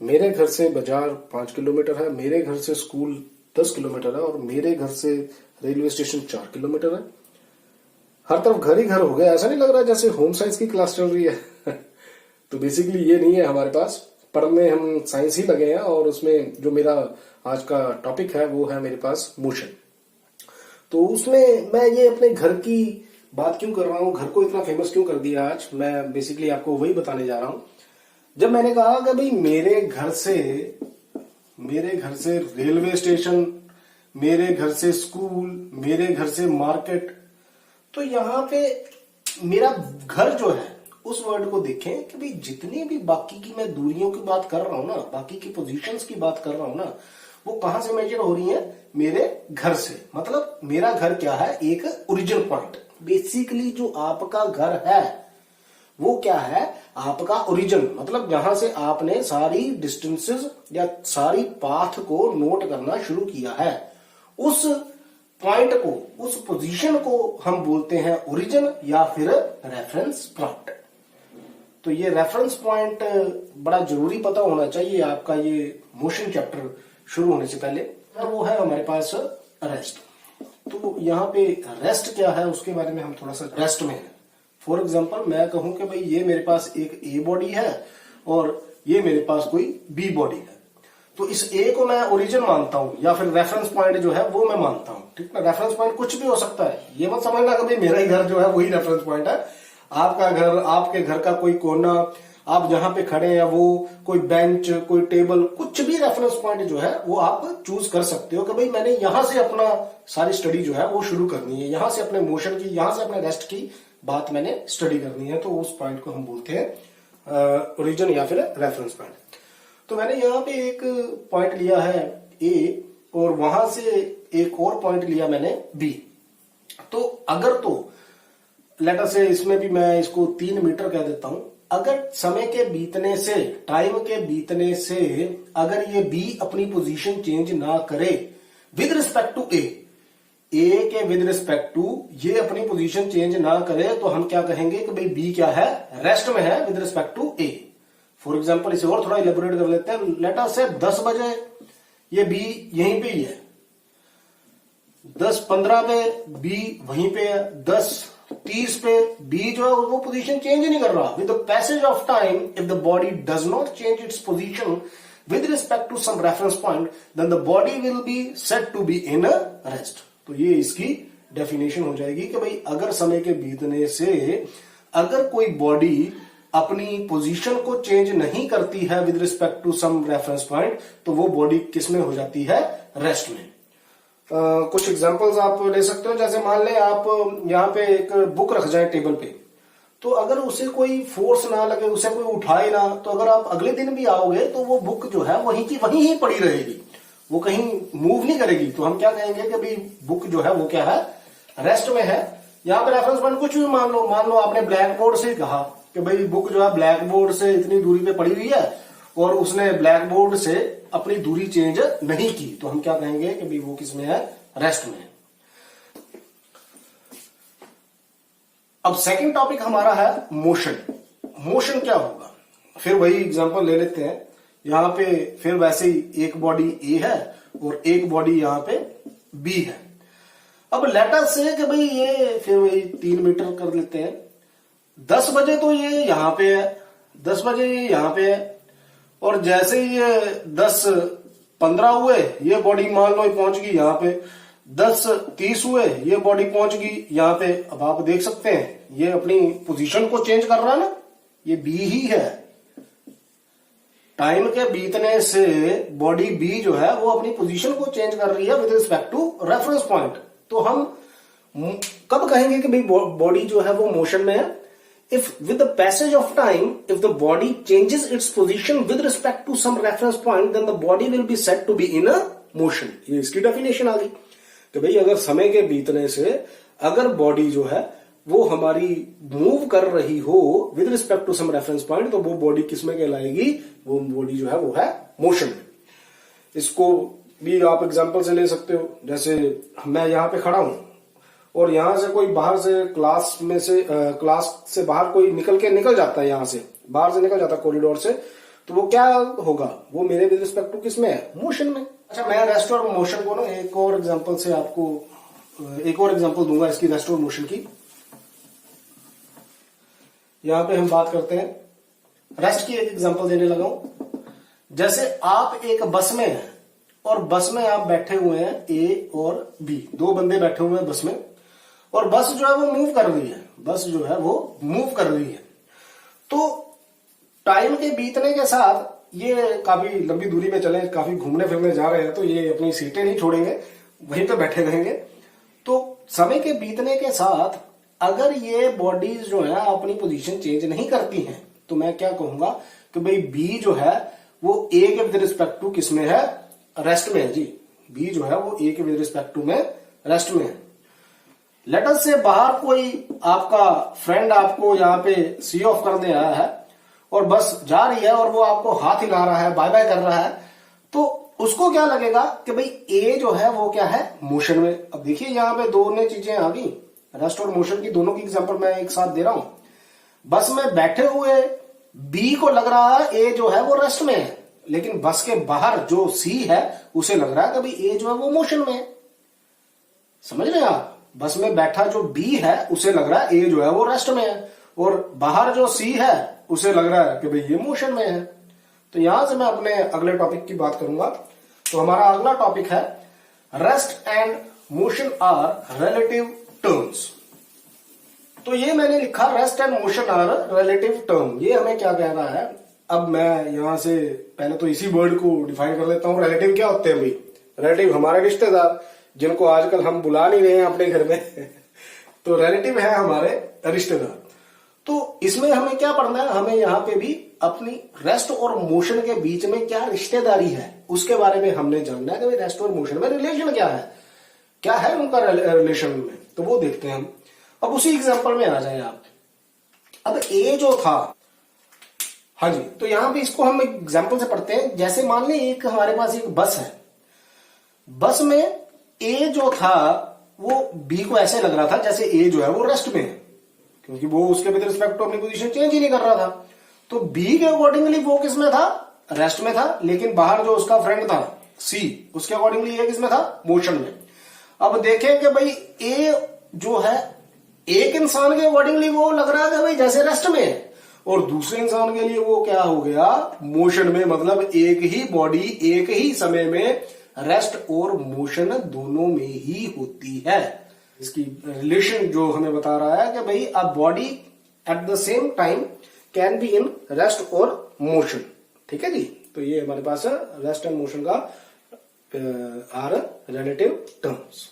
मेरे घर से बाजार 5 किलोमीटर है, मेरे घर से स्कूल 10 किलोमीटर है और मेरे घर से रेलवे स्टेशन 4 किलोमीटर है। हर तरफ घर ही घर हो गया, ऐसा नहीं लग रहा जैसे होम साइंस की क्लास चल रही है। तो बेसिकली ये नहीं है हमारे पास, पढ़ने हम साइंस ही लगे हैं और उसमें जो मेरा आज का टॉपिक है वो है मेरे पास मोशन। तो उसमें मैं ये अपने घर की बात क्यों कर रहा हूँ, घर को इतना फेमस क्यों कर दिया आज, मैं बेसिकली आपको वही बताने जा रहा हूँ। जब मैंने कहा कि भाई मेरे घर से रेलवे स्टेशन, मेरे घर से स्कूल, मेरे घर से मार्केट, तो यहाँ पे मेरा घर जो है उस वर्ड को देखें कि भाई जितनी भी बाकी की मैं दूरियों की बात कर रहा हूं ना, बाकी की पोजीशंस की बात कर रहा हूं ना, वो कहां से मेजर हो रही है? मेरे घर से। मतलब मेरा घर क्या है? एक ओरिजिन पॉइंट। बेसिकली जो आपका घर है वो क्या है? आपका ओरिजिन। मतलब जहां से आपने सारी डिस्टेंसेस या सारी पाथ को नोट करना शुरू किया है, उस पॉइंट को, उस पोजीशन को हम बोलते हैं ओरिजिन या फिर रेफरेंस पॉइंट। तो ये रेफरेंस पॉइंट बड़ा जरूरी पता होना चाहिए आपका ये मोशन चैप्टर शुरू होने से पहले। और वो है हमारे पास रेस्ट। तो यहाँ पे रेस्ट क्या है उसके बारे में हम थोड़ा सा रेस्ट में है। फॉर एग्जाम्पल मैं कहूं कि भाई ये मेरे पास एक ए बॉडी है और ये मेरे पास कोई बी बॉडी है, तो इस ए को मैं ओरिजिन मानता हूं या फिर रेफरेंस पॉइंट जो है वो मैं मानता हूं। ठीक ना? रेफरेंस पॉइंट कुछ भी हो सकता है, ये मत समझना कि भाई मेरा ही घर जो है वही रेफरेंस पॉइंट है। आपका घर, आपके घर का कोई कोना, आप जहां पे खड़े हैं वो कोई बेंच, कोई टेबल, कुछ भी रेफरेंस पॉइंट जो है वो आप चूज कर सकते हो कि भाई मैंने यहां से अपना सारी स्टडी जो है वो शुरू करनी है, यहां से अपने मोशन की, यहां से अपने रेस्ट की बात मैंने स्टडी करनी है। तो उस पॉइंट को हम बोलते हैं ओरिजिन या फिर रेफरेंस पॉइंट। तो मैंने यहाँ पे एक पॉइंट लिया है ए और वहां से एक और पॉइंट लिया मैंने बी। तो अगर तो लेटर से इसमें भी मैं इसको 3 मीटर कह देता हूं। अगर समय के बीतने से, टाइम के बीतने से अगर ये बी अपनी पोजीशन चेंज ना करे विद रिस्पेक्ट टू ए के विद रिस्पेक्ट टू ये अपनी पोजीशन चेंज ना करे, तो हम क्या कहेंगे कि भाई बी क्या है? रेस्ट में है with respect to A. For example इसे और थोड़ा इलेबोरेट कर लेते हैं। लेटर से 10 बजे ये बी यहीं पे ही है, 10:15 पे बी वहीं पे है, 10:30 पे बी जो है वो पोजीशन चेंज नहीं कर रहा। With the passage of time if the body does not change its position with respect to some reference point then the body will be said to be in rest. तो ये इसकी definition हो जाएगी कि भाई अगर समय के बीतने से अगर कोई बॉडी अपनी पोजीशन को चेंज नहीं करती है with respect to some reference point, तो वो बॉडी किस में हो जाती है? रेस्ट में। कुछ एग्जांपल्स आप ले सकते हो। जैसे मान लें आप यहाँ पे एक बुक रख जाए टेबल पे, तो अगर उसे कोई फोर्स ना लगे, उसे कोई उठाए ना, तो अगर आप अगले दिन भी आओगे तो वो बुक जो है वहीं की वहीं ही पड़ी रहेगी, वो कहीं मूव नहीं करेगी। तो हम क्या कहेंगे कि भाई बुक जो है वो क्या है? रेस्ट में है। यहाँ पे रेफरेंस पॉइंट कुछ भी मान लो आपने ब्लैक बोर्ड से कहा कि भाई बुक जो है ब्लैक बोर्ड से इतनी दूरी पे पड़ी हुई है और उसने ब्लैक बोर्ड से अपनी दूरी चेंज नहीं की, तो हम क्या कहेंगे कि भाई वो किसमें है? रेस्ट में है। अब सेकंड टॉपिक हमारा है मोशन। मोशन क्या होगा? फिर वही एग्जांपल ले लेते हैं। यहां पे फिर वैसे ही एक बॉडी ए है और एक बॉडी यहां पे बी है। अब लेटर से कि भाई ये फिर वही 3 मीटर कर लेते हैं। 10 बजे तो ये यहां पे है, 10 बजे ये यहां पे है, और जैसे ही ये 10:15 हुए ये बॉडी मान लो पहुंच गई यहां पे, 10:30 हुए ये बॉडी पहुंच गई यहां पे। अब आप देख सकते हैं ये अपनी पोजीशन को चेंज कर रहा है ना, ये बी ही है। टाइम के बीतने से बॉडी बी जो है वो अपनी पोजीशन को चेंज कर रही है with respect to reference point. तो हम कब कहेंगे कि भाई बॉडी जो है वो मोशन में है? If with the passage of time, if the body changes its position with respect to some reference point, then the body will be said to be in a motion. ये इसकी definition आ गई कि भाई अगर समय के बीतने से अगर बॉडी जो है वो हमारी मूव कर रही हो with respect to some reference point, तो वो बॉडी किसमें कहलाएगी? वो बॉडी जो है वो है मोशन में। इसको भी आप एग्जांपल से ले सकते हो। जैसे मैं यहाँ पे खड़ा हूं और यहां से कोई बाहर से क्लास से बाहर कोई निकल जाता है, यहां से बाहर से निकल जाता है कॉरिडोर से, तो वो क्या होगा, वो मेरे विद रिस्पेक्ट टू किसमें है, मोशन में। अच्छा, मैं रेस्ट और मोशन को ना एक और एग्जांपल से आपको एक और एग्जांपल दूंगा इसकी, रेस्ट और मोशन की। यहां पे हम बात करते हैं रेस्ट की, एक एग्जांपल देने लगा हूं। जैसे आप एक बस में हैं और बस में आप बैठे हुए हैं, ए और बी, दो बंदे बैठे हुए हैं बस में, और बस जो है वो मूव कर रही है, बस जो है वो मूव कर रही है। तो टाइम के बीतने के साथ ये काफी लंबी दूरी पे चले, काफी घूमने फिरने जा रहे हैं, तो ये अपनी सीटें नहीं छोड़ेंगे, वहीं पे बैठे रहेंगे। तो समय के बीतने के साथ अगर ये बॉडीज जो है अपनी पोजीशन चेंज नहीं करती हैं, तो मैं क्या कहूंगा कि भाई बी जो है वो ए के विद रिस्पेक्ट टू किसमें है, रेस्ट में है जी। बी जो है वो ए के विद रिस्पेक्ट टू में रेस्ट में है। लेट अस से बाहर कोई आपका फ्रेंड आपको यहाँ पे सी ऑफ करने आया है और बस जा रही है और वो आपको हाथ हिला रहा है, बाय बाय कर रहा है, तो उसको क्या लगेगा कि भाई ए जो है वो क्या है, मोशन में। अब देखिए यहाँ पे दोनों चीजें आ गई, रेस्ट और मोशन की, दोनों की एग्जांपल मैं एक साथ दे रहा हूं। बस में बैठे हुए बी को लग रहा है ए जो है वो रेस्ट में है, लेकिन बस के बाहर जो सी है उसे लग रहा है कि भाई ए जो है वो मोशन में है। समझ रहे हैं आप, बस में बैठा जो बी है उसे लग रहा है ए जो है वो रेस्ट में है, और बाहर जो सी है उसे लग रहा है कि भाई ये मोशन में है। तो यहां से मैं अपने अगले टॉपिक की बात करूंगा। तो हमारा अगला टॉपिक है rest and motion are relative terms. तो ये मैंने लिखा rest and motion are relative term. ये हमें क्या कह रहा है, अब मैं यहां से पहले तो इसी वर्ड को डिफाइन कर लेता हूं। रिलेटिव क्या होते हैं भाई, रिलेटिव हमारे रिश्तेदार, जिनको आजकल हम बुला नहीं रहे हैं अपने घर में तो रिलेटिव है हमारे रिश्तेदार। तो इसमें हमें क्या पढ़ना है, हमें यहाँ पे भी अपनी रेस्ट और मोशन के बीच में क्या रिश्तेदारी है उसके बारे में हमने जानना है कि रेस्ट और मोशन में रिलेशन क्या है उनका रिलेशन में, तो वो देखते हैं हम। अब उसी एग्जांपल में आ जाए आप। अब ए जो था, हाँ जी, तो यहां पे इसको हम एग्जांपल से पढ़ते हैं। जैसे मान लें एक हमारे पास एक बस है, बस में ए जो था वो बी को ऐसे लग रहा था जैसे ए जो है वो रेस्ट में है, क्योंकि वो उसके विद रिस्पेक्ट टू अपनी पोजीशन चेंज ही नहीं कर रहा था। तो बी के अकॉर्डिंगली वो किसमें था, रेस्ट में था, लेकिन बाहर जो उसका फ्रेंड था सी, उसके अकॉर्डिंगली ये किसमें था, मोशन में। अब देखें कि भाई ए जो है एक इंसान के अकॉर्डिंगली वो लग रहा है कि भाई जैसे रेस्ट में है, और दूसरे इंसान के लिए वो क्या हो गया, मोशन में। मतलब एक ही बॉडी एक ही समय में रेस्ट और मोशन दोनों में ही होती है। इसकी रिलेशन जो हमें बता रहा है कि भाई a body at the same time can be in rest और मोशन। ठीक है जी, तो ये हमारे पास रेस्ट एंड मोशन का आर रिलेटिव टर्म्स।